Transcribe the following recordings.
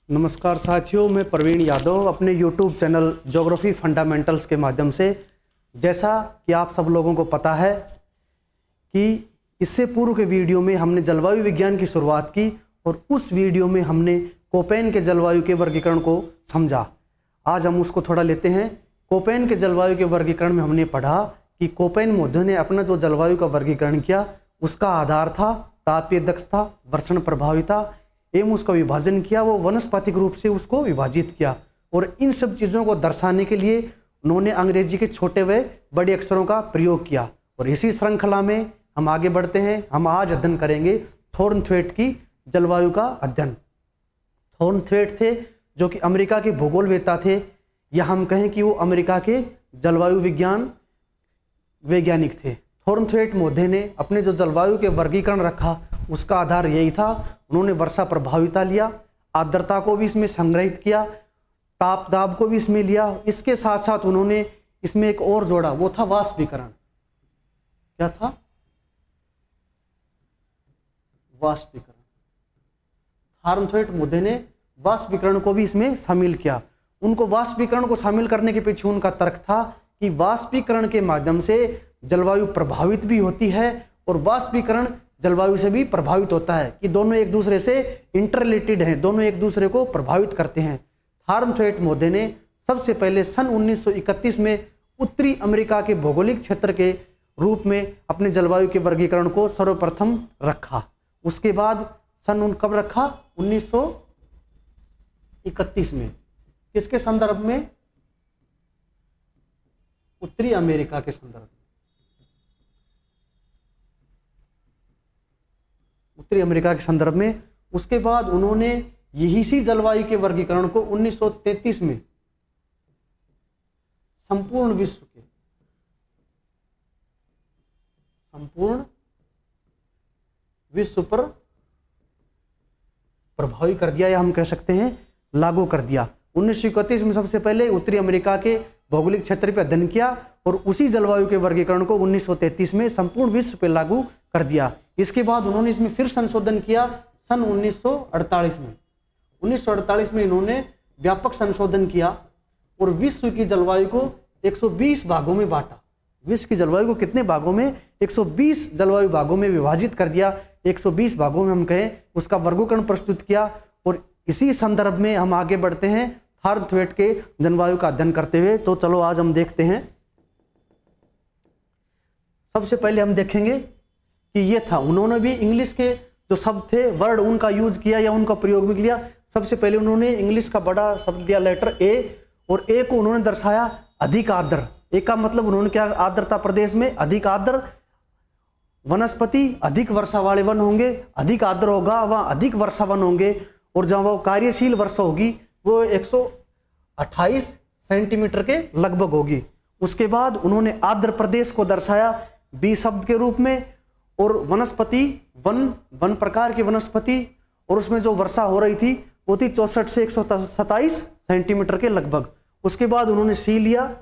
नमस्कार साथियों, मैं प्रवीण यादव अपने YouTube चैनल ज्योग्राफी फंडामेंटल्स के माध्यम से, जैसा कि आप सब लोगों को पता है कि इससे पूर्व के वीडियो में हमने जलवायु विज्ञान की शुरुआत की और उस वीडियो में हमने कोपेन के जलवायु के वर्गीकरण को समझा। आज हम उसको थोड़ा लेते हैं। कोपेन के जलवायु के वर्गीकरण में हमने पढ़ा कि कोपेन महोदय ने अपना जो जलवायु का वर्गीकरण किया उसका आधार था तापीय दक्षता, वर्षण प्रभाविता एवं उसका विभाजन किया, वो वनस्पतिक रूप से उसको विभाजित किया। और इन सब चीज़ों को दर्शाने के लिए उन्होंने अंग्रेजी के छोटे व बड़े अक्षरों का प्रयोग किया। और इसी श्रृंखला में हम आगे बढ़ते हैं। हम आज अध्ययन करेंगे थॉर्नथ्वेट की जलवायु का अध्ययन। थॉर्नथ्वेट थे जो कि अमेरिका के भूगोलवेत्ता थे, या हम कहें कि वो अमेरिका के जलवायु विज्ञान वैज्ञानिक थे। थॉर्नथ्वेट महोदय ने अपने जो जलवायु के वर्गीकरण रखा उसका आधार यही था। उन्होंने वर्षा प्रभाविता लिया, आर्द्रता को भी इसमें संग्रहित किया, ताप दाब को भी इसमें लिया। इसके साथ साथ उन्होंने इसमें एक और जोड़ा, वो था वाष्पीकरण। क्या था? वाष्पीकरण। थॉर्नथ्वेट महोदय ने वाष्पीकरण को भी इसमें शामिल किया। उनको वाष्पीकरण को शामिल करने के पीछे उनका तर्क था कि वाष्पीकरण के माध्यम से जलवायु प्रभावित भी होती है और वाष्पीकरण जलवायु से भी प्रभावित होता है, कि दोनों एक दूसरे से इंटररिलेटेड हैं, दोनों एक दूसरे को प्रभावित करते हैं। थॉर्नथ्वेट महोदय ने सबसे पहले सन 1931 में उत्तरी अमेरिका के भौगोलिक क्षेत्र के रूप में अपने जलवायु के वर्गीकरण को सर्वप्रथम रखा। उसके बाद कब रखा? 1931 में। किसके संदर्भ में? उत्तरी अमेरिका के संदर्भ में। उत्तरी अमेरिका के संदर्भ में। उसके बाद उन्होंने यही सी जलवायु के वर्गीकरण को 1933 में संपूर्ण विश्व पर प्रभावी कर दिया, या हम कह सकते हैं लागू कर दिया। 1931 में सबसे पहले उत्तरी अमेरिका के भौगोलिक क्षेत्र पर अध्ययन किया और उसी जलवायु के वर्गीकरण को 1933 में संपूर्ण विश्व पर लागू कर दिया। इसके बाद उन्होंने इसमें फिर संशोधन किया सन 1948 में। 1948 में इन्होंने व्यापक संशोधन किया और विश्व की जलवायु को 120 भागों में बांटा। विश्व की जलवायु को कितने भागों में? 120 जलवायु भागों में विभाजित कर दिया। 120 भागों में हम कहें उसका वर्गीकरण प्रस्तुत किया। और इसी संदर्भ में हम आगे बढ़ते हैं थॉर्नथ्वेट के जलवायु का अध्ययन करते हुए। तो चलो आज हम देखते हैं। सबसे पहले हम देखेंगे कि ये था, उन्होंने भी इंग्लिश के जो शब्द थे, वर्ड उनका यूज किया या उनका प्रयोग भी किया। सबसे पहले उन्होंने इंग्लिश का बड़ा शब्द दिया, लेटर ए, और ए को उन्होंने दर्शाया अधिक आर्द्र। ए का मतलब उन्होंने क्या? आर्द्रता प्रदेश में अधिक आर्द्र वनस्पति, अधिक वर्षा वाले वन होंगे, अधिक आर्द्र होगा वहाँ अधिक वर्षा वन होंगे, और जहाँ वो कार्यशील वर्षा होगी वो 128 सेंटीमीटर के लगभग होगी। उसके बाद उन्होंने आर्द्र प्रदेश को दर्शाया बी शब्द के रूप में, और वनस्पति वन प्रकार की वनस्पति, और उसमें जो वर्षा हो रही थी वो थी 64 से 127 सेंटीमीटर के लगभग। उसके बाद उन्होंने सी लिया।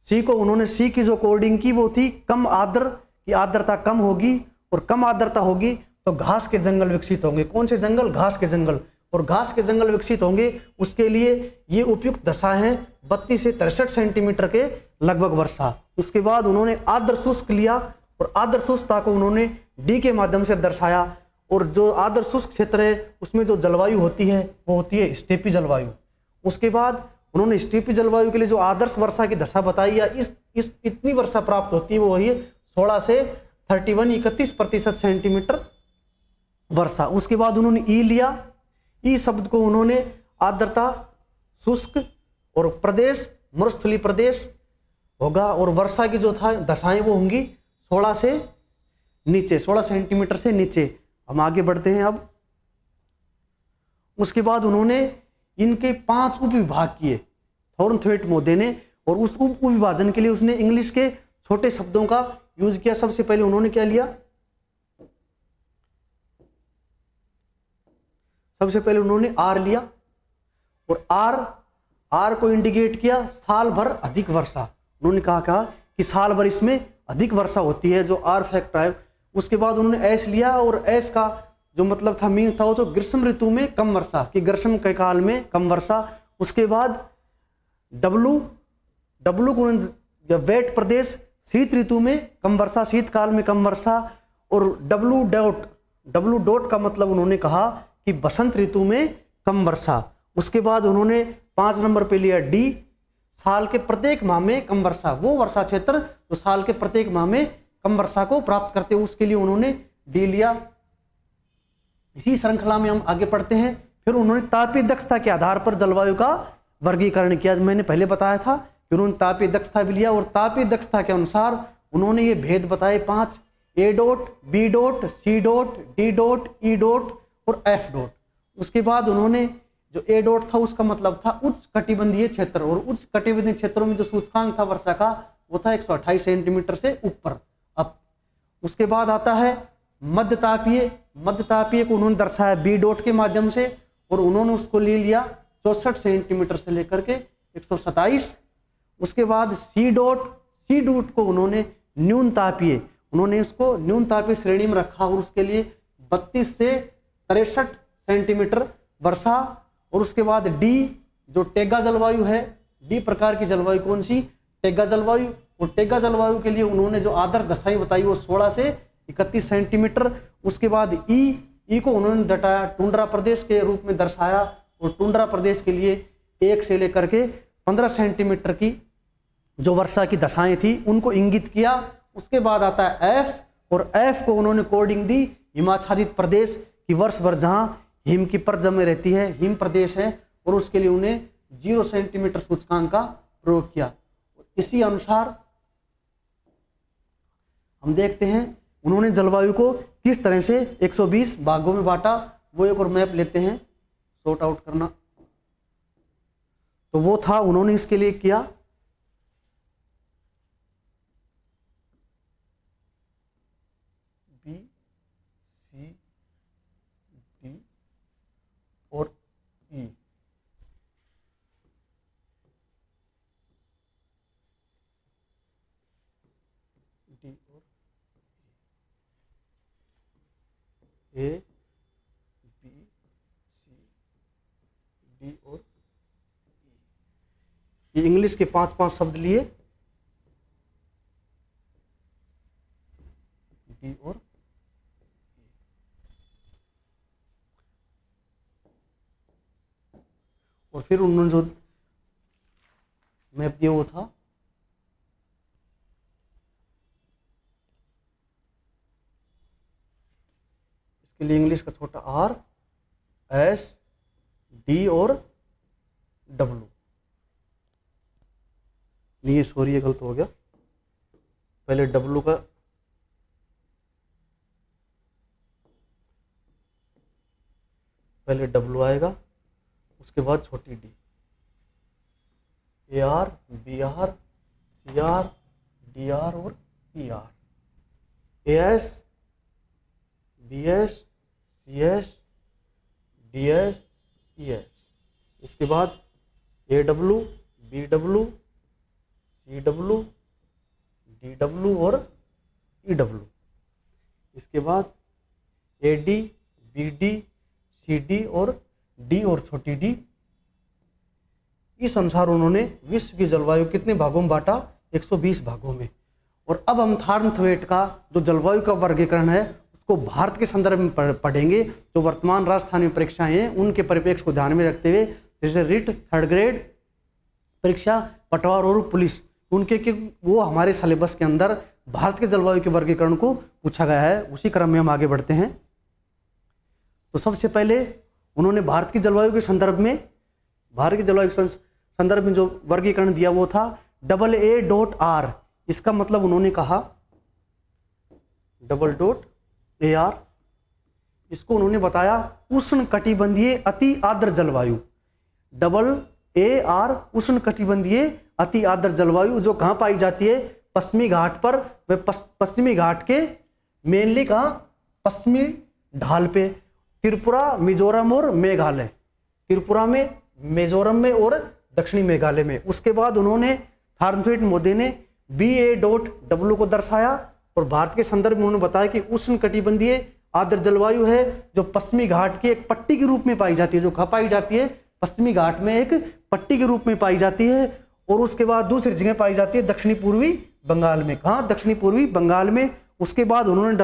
सी को उन्होंने सी की जो कोडिंग की वो थी कम आर्द्र, की आर्द्रता कम होगी, और कम आर्द्रता होगी तो घास के जंगल विकसित होंगे। कौन से जंगल? घास के जंगल। और घास के जंगल विकसित होंगे उसके लिए ये उपयुक्त दशा है 32 से 63 सेंटीमीटर के लगभग वर्षा। उसके बाद उन्होंने आर्द्र शुष्क लिया और आर्द्र शुष्कता को उन्होंने डी के माध्यम से दर्शाया। और जो आर्द्र शुष्क क्षेत्र है उसमें जो जलवायु होती है वो होती है स्टेपी जलवायु। उसके बाद उन्होंने स्टेपी जलवायु के लिए जो आदर्श वर्षा की दशा बताई, या इस इतनी वर्षा प्राप्त होती है, वो वही 16 से 31% सेंटीमीटर वर्षा। उसके बाद उन्होंने ई लिया। ई शब्द को उन्होंने आर्द्रता, शुष्क और प्रदेश, मरुस्थलीय प्रदेश होगा, और वर्षा की जो था दशाएं वो होंगी 16 से नीचे, 16 सेंटीमीटर से नीचे। हम आगे बढ़ते हैं अब। उसके बाद उन्होंने इनके 5 उपविभाग किए थॉर्नथ्वेट महोदय ने, और उस उपविभाजन के लिए उसने इंग्लिश के छोटे शब्दों का यूज किया। सबसे पहले उन्होंने क्या लिया? सबसे पहले उन्होंने आर लिया, और आर को इंडिकेट किया साल भर अधिक वर्षा। उन्होंने कहा कि साल भर इसमें अधिक वर्षा होती है, जो आर फैक्टर है। उसके बाद उन्होंने एस लिया, और एस का जो मतलब था मीन था वो तो ग्रीष्म ऋतु में कम वर्षा, कि ग्रीष्म के काल में कम वर्षा। उसके बाद डब्लू को वेट प्रदेश, शीत ऋतु में कम वर्षा, शीतकाल में कम वर्षा। और डब्लू डॉट का मतलब उन्होंने कहा कि बसंत ऋतु में कम वर्षा। उसके बाद उन्होंने 5 नंबर पे लिया डी, साल के प्रत्येक माह में कम वर्षा, वो वर्षा क्षेत्र जो साल के प्रत्येक माह में कम वर्षा को प्राप्त करते हैं, उसके लिए उन्होंने डी लिया। इसी श्रृंखला में हम आगे पढ़ते हैं। फिर उन्होंने तापीय दक्षता के आधार पर जलवायु का वर्गीकरण किया। मैंने पहले बताया था कि उन्होंने तापीय दक्षता भी लिया, और तापीय दक्षता के अनुसार उन्होंने ये भेद बताए 5, A dot, B dot, C dot, D dot, E dot और एफ डॉट। उसके बाद उन्होंने जो ए डॉट था उसका मतलब था उच्च कटिबंधीय क्षेत्र, और उच्च कटिबंधीय क्षेत्रों में जो सूचकांक था वर्षा का वो था 128 सेंटीमीटर से ऊपर अप। उसके बाद आता है मध्य तापीय को उन्होंने दर्शाया बी डॉट के माध्यम से, और उन्होंने उसको ले लिया 64 सेंटीमीटर से लेकर के 127। उसके बाद सी डॉट को उन्होंने न्यून तापीय, उन्होंने उसको न्यून तापीय श्रेणी में रखा, और उसके लिए 32 से 63 सेंटीमीटर वर्षा। और उसके बाद डी जो टेगा जलवायु है, डी प्रकार की जलवायु कौन सी, टेगा जलवायु। और टेगा जलवायु के लिए उन्होंने जो आदर्श दशाएं बताई वो 16 से 31 सेंटीमीटर। उसके बाद ई को उन्होंने डटाया टुंड्रा प्रदेश के रूप में दर्शाया, और टुंड्रा प्रदेश के लिए 1 से लेकर के 15 सेंटीमीटर की जो वर्षा की दशाएं थी उनको इंगित किया। उसके बाद आता है एफ, और एफ को उन्होंने कोडिंग दी हिमाच्छादित प्रदेश की वर्ष भर जहां हिम की परत जमे रहती है, हिम प्रदेश है, और उसके लिए उन्हें 0 सेंटीमीटर सूचकांक का प्रयोग किया। इसी अनुसार हम देखते हैं उन्होंने जलवायु को किस तरह से 120 भागों में बांटा। वो एक और मैप लेते हैं सॉर्ट आउट करना, तो वो था उन्होंने इसके लिए किया बी, सी, डी और ई। डी और ए, बी, सी, डी और ई। ये इंग्लिश के 5-5 शब्द लिए, डी और फिर उन्होंने जो मैप दिया वो था इसके लिए इंग्लिश का छोटा आर, एस, डी और डब्लू। नहीं ये सॉरी ये गलत हो गया, पहले डब्लू का पहले डब्लू आएगा, उसके बाद छोटी D, A R, B R, C R, D R और E R, A S, B S, C S, D S, E S. इसके बाद A W, B W, C W, D W और ई डब्लू। इसके बाद A D, B D, C D और D और छोटी D. इस अनुसार उन्होंने विश्व की जलवायु कितने भागों में बांटा, 120 भागों में। और अब हम थार्नथवेट का जो जलवायु का वर्गीकरण है उसको भारत के संदर्भ में पढ़ेंगे। जो वर्तमान राजस्थानी परीक्षाएं हैं उनके परिप्रेक्ष्य को ध्यान में रखते हुए, जैसे रिट 3rd ग्रेड परीक्षा, पटवार और पुलिस, उनके कि वो हमारे सिलेबस के अंदर भारत के जलवायु के वर्गीकरण को पूछा गया है। उसी क्रम में हम आगे बढ़ते हैं। तो सबसे पहले उन्होंने भारत की जलवायु के संदर्भ में जो वर्गीकरण दिया वो था AA.R। इसका मतलब उन्होंने कहा AA.R। इसको उन्होंने बताया उष्ण कटिबंधीय अति आर्द्र जलवायु। AR उष्ण कटिबंधीय अति आर्द्र जलवायु जो कहाँ पाई जाती है, पश्चिमी घाट पर। वे पश्चिमी घाट के मेनली कहाँ, पश्चिमी ढाल पे, त्रिपुरा, मिजोरम और मेघालय। त्रिपुरा में, मिजोरम में और दक्षिणी मेघालय में। उसके बाद उन्होंने थार्नथवेट मोदी ने BA.W को दर्शाया, और भारत के संदर्भ में उन्होंने बताया कि उष्ण कटिबंधीय आर्द्र जलवायु है जो पश्चिमी घाट की एक पट्टी के रूप में पाई जाती है, जो कहाँ पाई जाती है, पश्चिमी घाट में एक पट्टी के रूप में पाई जाती है। और उसके बाद दूसरी जगह पाई जाती है दक्षिणी पूर्वी बंगाल में, कहाँ, दक्षिणी पूर्वी बंगाल में। उसके बाद उन्होंने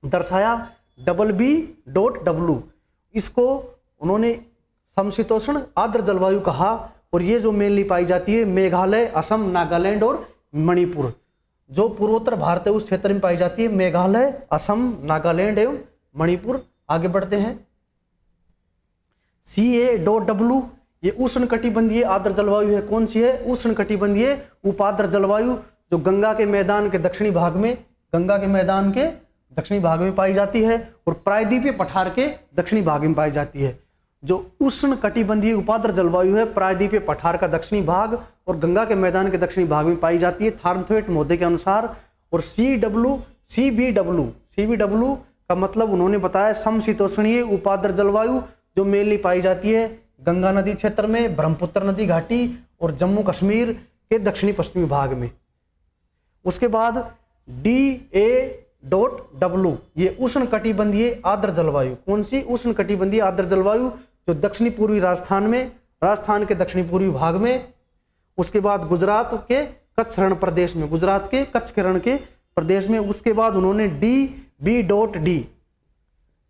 दर्शाया BB.W, इसको उन्होंने समशीतोष्ण आर्द्र जलवायु कहा। और ये जो मेनली पाई जाती है मेघालय, असम, नागालैंड और मणिपुर, जो पूर्वोत्तर भारत है उस क्षेत्र में पाई जाती है, मेघालय, असम, नागालैंड एवं मणिपुर। आगे बढ़ते हैं। CA.W, ये उष्णकटिबंधीय आर्द्र जलवायु है। कौन सी है? उष्णकटिबंधीय उपाद्र जलवायु, जो गंगा के मैदान के दक्षिणी भाग में, गंगा के मैदान के दक्षिणी भाग में पाई जाती है और प्रायद्वीपीय पठार के दक्षिणी भाग में पाई जाती है। जो उष्णकटिबंधीय उपाद्र जलवायु है प्रायद्वीपीय पठार का दक्षिणी भाग और गंगा के मैदान के दक्षिणी भाग में पाई जाती है थार्मथवेट महोदय के अनुसार। और CBW का मतलब उन्होंने बताया समशीतोष्णीय उपाद्र जलवायु, जो मेनली पाई जाती है गंगा नदी क्षेत्र में, ब्रह्मपुत्र नदी घाटी और जम्मू कश्मीर के दक्षिणी पश्चिमी भाग में। उसके बाद DA.W, ये उष्णकटिबंधीय आर्द्र जलवायु। कौन सी? उष्णकटिबंधीय आर्द्र जलवायु, जो दक्षिणी पूर्वी राजस्थान में, राजस्थान के दक्षिणी पूर्वी भाग में। उसके बाद गुजरात के कच्छ रण प्रदेश में, गुजरात के कच्छ रण के प्रदेश में। उसके बाद उन्होंने DB.D,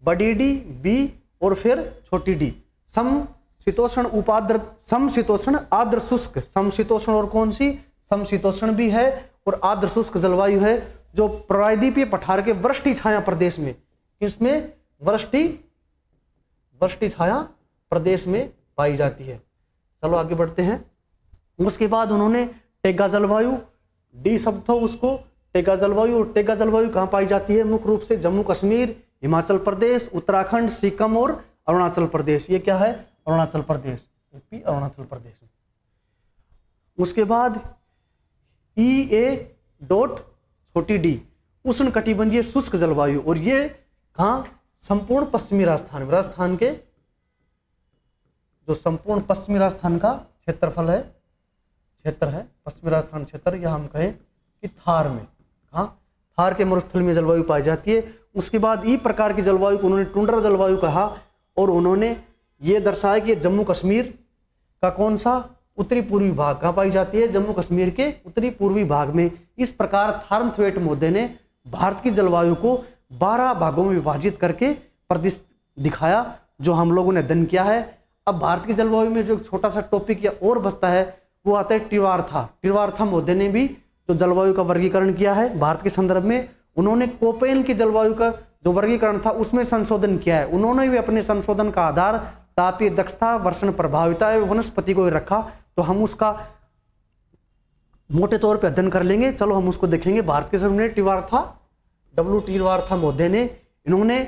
बड़ी डी, बी और फिर छोटी डी, समशीतोष्ण उपाद्र, समशीतोष्ण आर्द्र शुष्क, समशीतोष्ण और कौन सी? समशीतोष्ण भी है और आर्द्र शुष्क जलवायु है, जो प्रायद्वीपीय पठार के वृष्टि छाया प्रदेश में, किसमें? वृष्टि छाया प्रदेश में पाई जाती है। चलो आगे बढ़ते हैं। उसके बाद उन्होंने टेगा जलवायु, डी शब्द था उसको, टेगा जलवायु। और टेगा जलवायु कहाँ पाई जाती है? मुख्य रूप से जम्मू कश्मीर, हिमाचल प्रदेश, उत्तराखंड, सिक्किम और अरुणाचल प्रदेश। ये क्या है? अरुणाचल प्रदेश, यूपी, अरुणाचल प्रदेश। उसके बाद EA.D, उष्णकटिबंधीय शुष्क जलवायु। और ये कहाँ? संपूर्ण पश्चिमी राजस्थान में, राजस्थान के जो संपूर्ण पश्चिमी राजस्थान का क्षेत्रफल है, क्षेत्र है पश्चिमी राजस्थान क्षेत्र, या हम कहें कि थार में, कहाँ? थार के मरुस्थल में जलवायु पाई जाती है। उसके बाद ई प्रकार की जलवायु को उन्होंने टुंड्रा जलवायु कहा और उन्होंने ये दर्शाया कि जम्मू कश्मीर का कौन सा? उत्तरी पूर्वी भाग कहाँ पाई जाती है? जम्मू कश्मीर के उत्तरी पूर्वी भाग में। इस प्रकार थार्मथवेट महोदय ने भारत की जलवायु को 12 भागों में विभाजित करके प्रदेश दिखाया, जो हम लोगों ने अध्ययन किया है। अब भारत की जलवायु में जो छोटा सा टॉपिक या और बचता है वो आता है टिवारथा। टिवारथा महोदय ने भी जो जलवायु का वर्गीकरण किया है भारत के संदर्भ में, उन्होंने कोपेन की जलवायु का जो वर्गीकरण था उसमें संशोधन किया है। उन्होंने भी अपने संशोधन का आधार तापीय दक्षता, वर्षण प्रभाविता एवं वनस्पति को रखा, तो हम उसका मोटे तौर पे अध्ययन कर लेंगे। चलो हम उसको देखेंगे। भारत के संदर्भ में टिवारथा महोदय ने, इन्होंने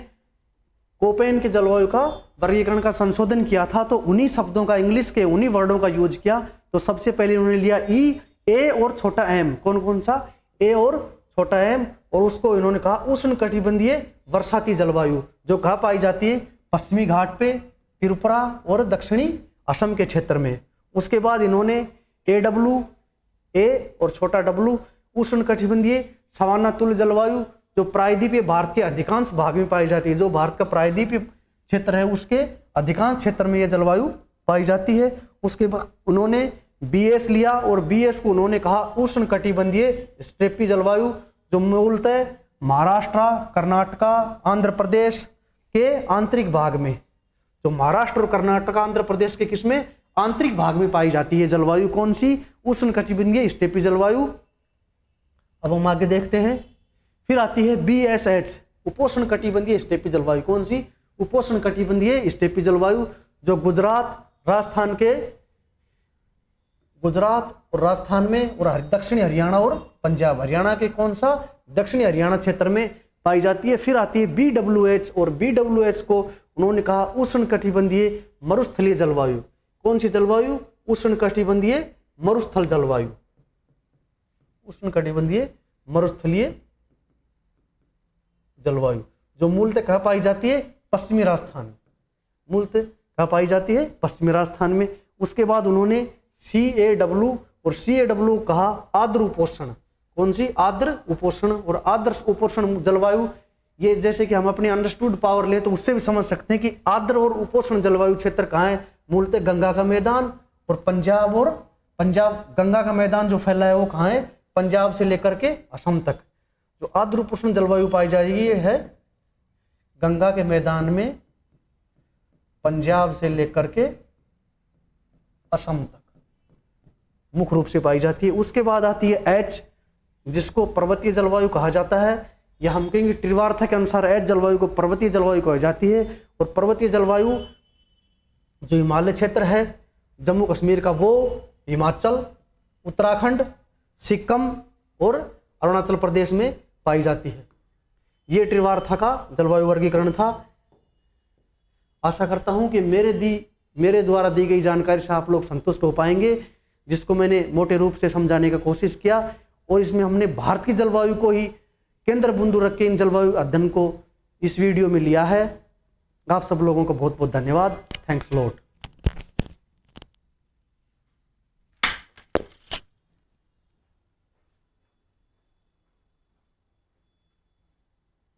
कोपेन के जलवायु का वर्गीकरण का संशोधन किया था, तो उन्हीं शब्दों का, इंग्लिश के उन्हीं वर्डों का यूज किया। तो सबसे पहले उन्होंने लिया ई, ए और छोटा एम। कौन कौन सा? ए और छोटा एम। और उसको इन्होंने कहा उष्णकटिबंधीय वर्षाती जलवायु, जो कहाँ पाई जाती है? पश्चिमी घाट पे, त्रिपुरा और दक्षिणी असम के क्षेत्र में। उसके बाद इन्होंने AW, ए और छोटा W, उष्णकटिबंधीय सवाना तुल्य जलवायु, जो प्रायद्वीपीय भारत के अधिकांश भाग में पाई जाती है। जो भारत का प्रायद्वीपीय क्षेत्र है उसके अधिकांश क्षेत्र में यह जलवायु पाई जाती है। उसके बाद उन्होंने BS लिया और BS को उन्होंने कहा उष्णकटिबंधीय स्टेपी जलवायु, जो मूलतः महाराष्ट्र, कर्नाटका, आंध्र प्रदेश के आंतरिक भाग में, तो महाराष्ट्र और कर्नाटक, आंध्र प्रदेश के किसमें? आंतरिक भाग में पाई जाती है जलवायु। कौन सी? उष्णकटिबंधीय स्टेपी जलवायु। अब हम आगे देखते हैं। फिर आती है BSH, उपोष्णकटिबंधीय स्टेपी जलवायु। कौन सी? उपोष्णकटिबंधीय स्टेपी जलवायु, जो गुजरात और राजस्थान में और दक्षिणी हरियाणा और पंजाब, हरियाणा के कौन सा? दक्षिणी हरियाणा क्षेत्र में पाई जाती है। फिर आती है BWH, और BWH को उन्होंने कहा उष्णकटिबंधीय मरुस्थलीय जलवायु। कौन सी जलवायु? उष्णकटिबंधीय मरुस्थल जलवायु, उष्णकटिबंधीय मरुस्थलीय जलवायु, जो मूलतः कहाँ पाई जाती है? पश्चिमी राजस्थान, मूलतः कहाँ पाई जाती है? पश्चिमी राजस्थान में। उसके बाद उन्होंने CAW, और CAW कहा आर्द्र उपोष्ण। कौन सी? आर्द्र उपोष्ण। और आर्द्र उपोष्ण जलवायु ये जैसे कि हम अपनी अंडरस्टूड पावर ले तो उससे भी समझ सकते हैं कि आर्द्र और उपोष्ण जलवायु क्षेत्र कहाँ है। मूलतः गंगा का मैदान और पंजाब गंगा का मैदान जो फैला है वो कहाँ है, पंजाब से लेकर के असम तक। जो आर्द्र उपोष्ण जलवायु पाई जाएगी ये है गंगा के मैदान में पंजाब से लेकर के असम तक मुख्य रूप से पाई जाती है। उसके बाद आती है एच, जिसको पर्वतीय जलवायु कहा जाता है, या हम कहेंगे त्रिवार्था के अनुसार एच जलवायु को पर्वतीय जलवायु कही जाती है। और पर्वतीय जलवायु जो हिमालय क्षेत्र है, जम्मू कश्मीर का वो, हिमाचल, उत्तराखंड, सिक्किम और अरुणाचल प्रदेश में पाई जाती है। ये त्रिवार्था का जलवायु वर्गीकरण था। आशा करता हूं कि मेरे द्वारा दी गई जानकारी से आप लोग संतुष्ट हो पाएंगे, जिसको मैंने मोटे रूप से समझाने का कोशिश किया। और इसमें हमने भारत की जलवायु को ही केंद्र बिंदु रख के इन जलवायु अध्ययन को इस वीडियो में लिया है। आप सब लोगों को बहुत बहुत धन्यवाद। Thanks lot.